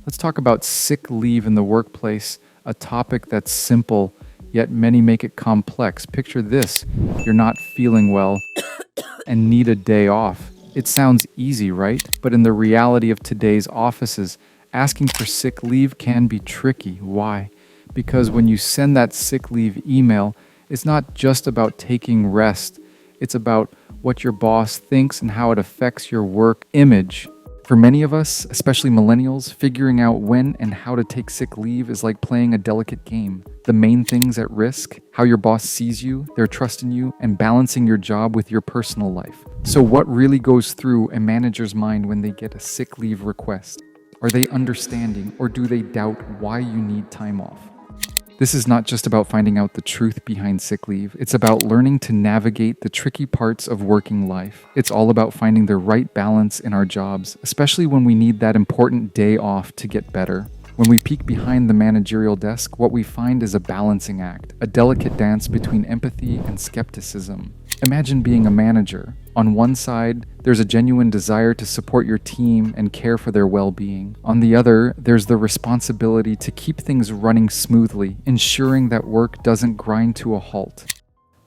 Let's talk about sick leave in the workplace, a topic that's simple, yet many make it complex. Picture this: you're not feeling well and need a day off. It sounds easy, right? But in the reality of today's offices, asking for sick leave can be tricky. Why? Because when you send that sick leave email, it's not just about taking rest, it's about what your boss thinks and how it affects your work image. For many of us, especially millennials, figuring out when and how to take sick leave is like playing a delicate game. The main things at risk: how your boss sees you, their trust in you, and balancing your job with your personal life. So what really goes through a manager's mind when they get a sick leave request? Are they understanding, or do they doubt why you need time off? This is not just about finding out the truth behind sick leave. It's about learning to navigate the tricky parts of working life. It's all about finding the right balance in our jobs, especially when we need that important day off to get better. When we peek behind the managerial desk, what we find is a balancing act, a delicate dance between empathy and skepticism. Imagine being a manager. On one side, there's a genuine desire to support your team and care for their well-being. On the other, there's the responsibility to keep things running smoothly, ensuring that work doesn't grind to a halt.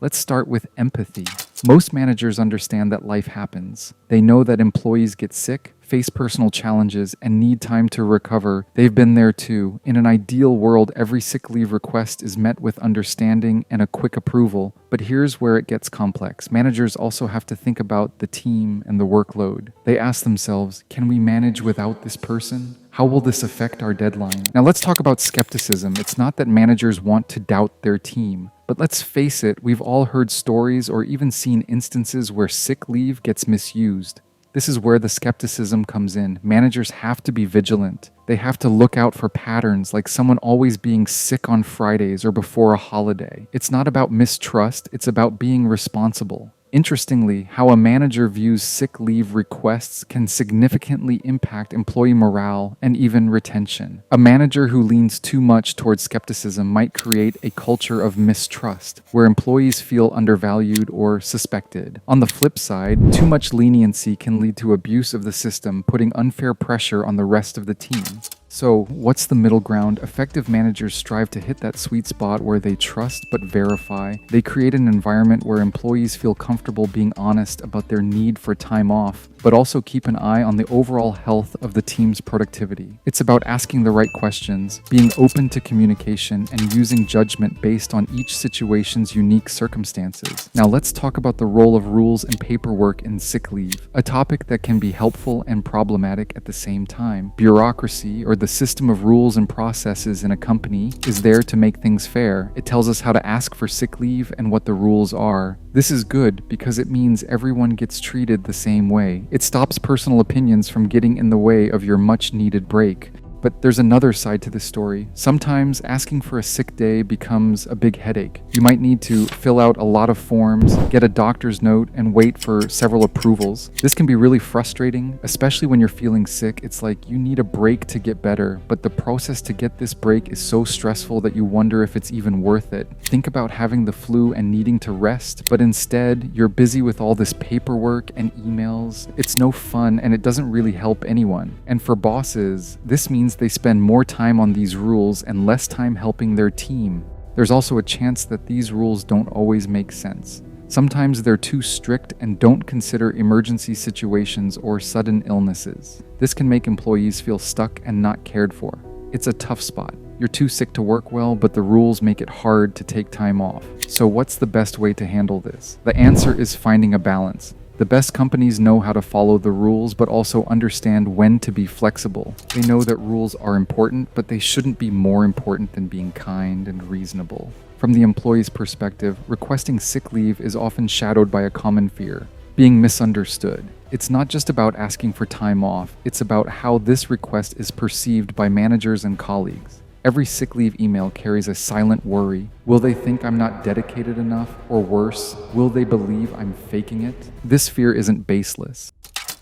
Let's start with empathy. Most managers understand that life happens. They know that employees get sick, face personal challenges, and need time to recover. They've been there too. In an ideal world, every sick leave request is met with understanding and a quick approval. But here's where it gets complex. Managers also have to think about the team and the workload. They ask themselves, can we manage without this person? How will this affect our deadline? Now let's talk about skepticism. It's not that managers want to doubt their team. But let's face it, we've all heard stories or even seen instances where sick leave gets misused. This is where the skepticism comes in. Managers have to be vigilant. They have to look out for patterns, like someone always being sick on Fridays or before a holiday. It's not about mistrust, it's about being responsible. Interestingly, how a manager views sick leave requests can significantly impact employee morale and even retention. A manager who leans too much towards skepticism might create a culture of mistrust, where employees feel undervalued or suspected. On the flip side, too much leniency can lead to abuse of the system, putting unfair pressure on the rest of the team. So, what's the middle ground? Effective managers strive to hit that sweet spot where they trust but verify. They create an environment where employees feel comfortable being honest about their need for time off, but also keep an eye on the overall health of the team's productivity. It's about asking the right questions, being open to communication, and using judgment based on each situation's unique circumstances. Now let's talk about the role of rules and paperwork in sick leave, a topic that can be helpful and problematic at the same time. Bureaucracy, or the system of rules and processes in a company, is there to make things fair. It tells us how to ask for sick leave and what the rules are. This is good because it means everyone gets treated the same way. It stops personal opinions from getting in the way of your much-needed break. But there's another side to this story. Sometimes asking for a sick day becomes a big headache. You might need to fill out a lot of forms, get a doctor's note, and wait for several approvals. This can be really frustrating, especially when you're feeling sick. It's like you need a break to get better, but the process to get this break is so stressful that you wonder if it's even worth it. Think about having the flu and needing to rest, but instead, you're busy with all this paperwork and emails. It's no fun, and it doesn't really help anyone. And for bosses, this means they spend more time on these rules and less time helping their team. There's also a chance that these rules don't always make sense. Sometimes they're too strict and don't consider emergency situations or sudden illnesses. This can make employees feel stuck and not cared for. It's a tough spot. You're too sick to work well, but the rules make it hard to take time off. So what's the best way to handle this? The answer is finding a balance. The best companies know how to follow the rules, but also understand when to be flexible. They know that rules are important, but they shouldn't be more important than being kind and reasonable. From the employee's perspective, requesting sick leave is often shadowed by a common fear: being misunderstood. It's not just about asking for time off, it's about how this request is perceived by managers and colleagues. Every sick leave email carries a silent worry. Will they think I'm not dedicated enough? Or worse, will they believe I'm faking it? This fear isn't baseless.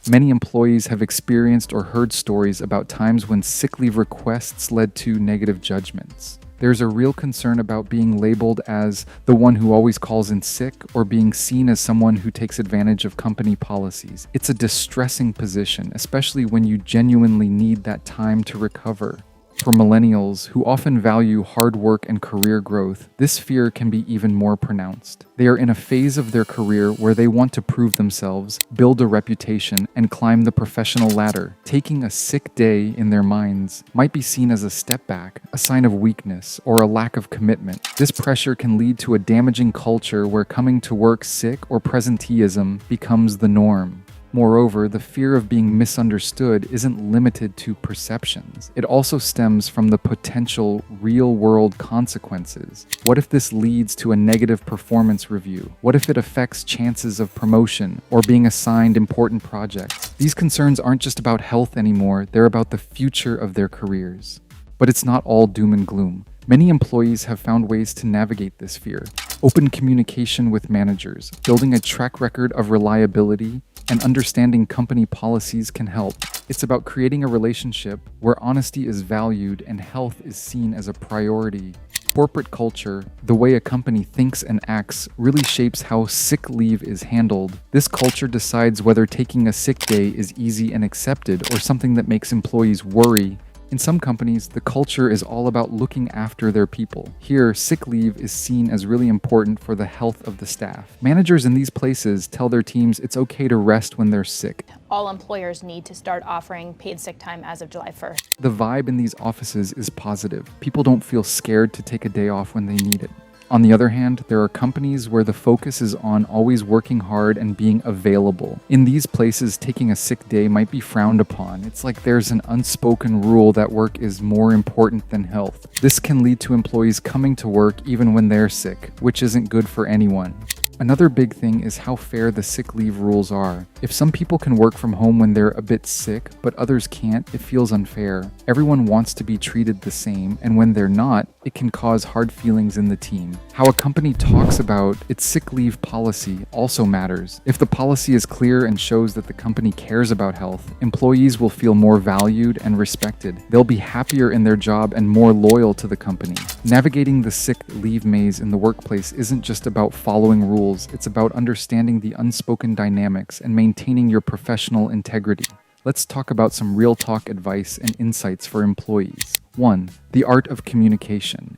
Many employees have experienced or heard stories about times when sick leave requests led to negative judgments. There's a real concern about being labeled as the one who always calls in sick or being seen as someone who takes advantage of company policies. It's a distressing position, especially when you genuinely need that time to recover. For millennials, who often value hard work and career growth, this fear can be even more pronounced. They are in a phase of their career where they want to prove themselves, build a reputation, and climb the professional ladder. Taking a sick day in their minds might be seen as a step back, a sign of weakness, or a lack of commitment. This pressure can lead to a damaging culture where coming to work sick or presenteeism becomes the norm. Moreover, the fear of being misunderstood isn't limited to perceptions. It also stems from the potential real-world consequences. What if this leads to a negative performance review? What if it affects chances of promotion or being assigned important projects? These concerns aren't just about health anymore, they're about the future of their careers. But it's not all doom and gloom. Many employees have found ways to navigate this fear. Open communication with managers, building a track record of reliability, and understanding company policies can help. It's about creating a relationship where honesty is valued and health is seen as a priority. Corporate culture, the way a company thinks and acts, really shapes how sick leave is handled. This culture decides whether taking a sick day is easy and accepted or something that makes employees worry. In some companies, the culture is all about looking after their people. Here, sick leave is seen as really important for the health of the staff. Managers in these places tell their teams it's okay to rest when they're sick. All employers need to start offering paid sick time as of July 1st. The vibe in these offices is positive. People don't feel scared to take a day off when they need it. On the other hand, there are companies where the focus is on always working hard and being available. In these places, taking a sick day might be frowned upon. It's like there's an unspoken rule that work is more important than health. This can lead to employees coming to work even when they're sick, which isn't good for anyone. Another big thing is how fair the sick leave rules are. If some people can work from home when they're a bit sick, but others can't, it feels unfair. Everyone wants to be treated the same, and when they're not, it can cause hard feelings in the team. How a company talks about its sick leave policy also matters. If the policy is clear and shows that the company cares about health, employees will feel more valued and respected. They'll be happier in their job and more loyal to the company. Navigating the sick leave maze in the workplace isn't just about following rules. It's about understanding the unspoken dynamics and maintaining your professional integrity. Let's talk about some real talk advice and insights for employees. 1. The art of communication.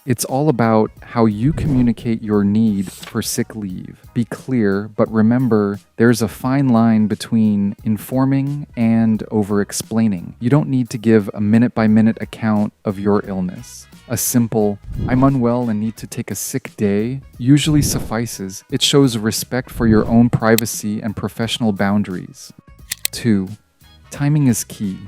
It's all about how you communicate your need for sick leave. Be clear, but remember, there's a fine line between informing and over-explaining. You don't need to give a minute-by-minute account of your illness. A simple, "I'm unwell and need to take a sick day," usually suffices. It shows respect for your own privacy and professional boundaries. 2. Timing is key.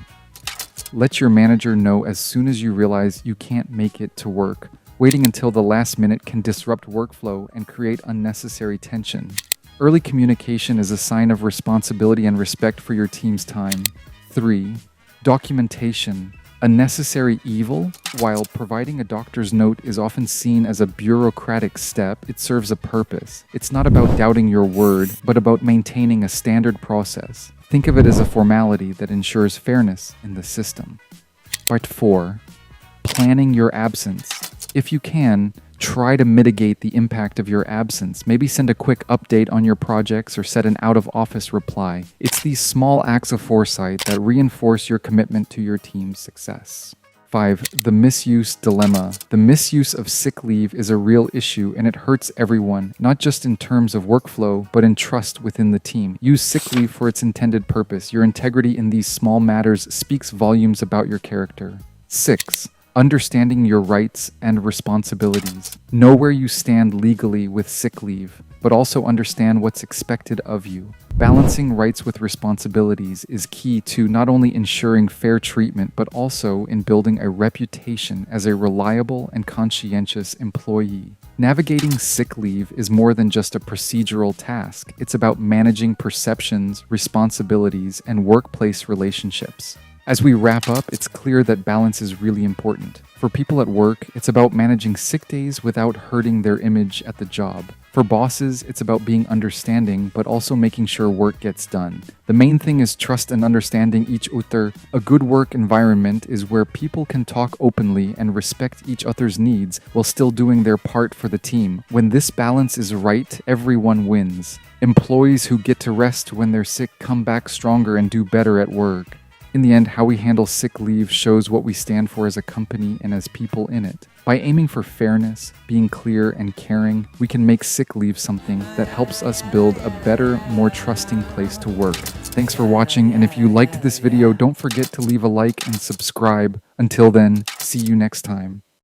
Let your manager know as soon as you realize you can't make it to work. Waiting until the last minute can disrupt workflow and create unnecessary tension. Early communication is a sign of responsibility and respect for your team's time. 3. Documentation. A necessary evil. While providing a doctor's note is often seen as a bureaucratic step, it serves a purpose. It's not about doubting your word, but about maintaining a standard process. Think of it as a formality that ensures fairness in the system. Part 4. Planning your absence. If you can, try to mitigate the impact of your absence. Maybe send a quick update on your projects or set an out-of-office reply. It's these small acts of foresight that reinforce your commitment to your team's success. 5. The misuse dilemma. The misuse of sick leave is a real issue, and it hurts everyone, not just in terms of workflow, but in trust within the team. Use sick leave for its intended purpose. Your integrity in these small matters speaks volumes about your character. 6. Understanding your rights and responsibilities. Know where you stand legally with sick leave, but also understand what's expected of you. Balancing rights with responsibilities is key to not only ensuring fair treatment, but also in building a reputation as a reliable and conscientious employee. Navigating sick leave is more than just a procedural task. It's about managing perceptions, responsibilities, and workplace relationships. As we wrap up, it's clear that balance is really important. For people at work, it's about managing sick days without hurting their image at the job. For bosses, it's about being understanding, but also making sure work gets done. The main thing is trust and understanding each other. A good work environment is where people can talk openly and respect each other's needs while still doing their part for the team. When this balance is right, everyone wins. Employees who get to rest when they're sick come back stronger and do better at work. In the end, how we handle sick leave shows what we stand for as a company and as people in it. By aiming for fairness, being clear and caring, we can make sick leave something that helps us build a better, more trusting place to work. Thanks for watching, and if you liked this video, don't forget to leave a like and subscribe. Until then, see you next time.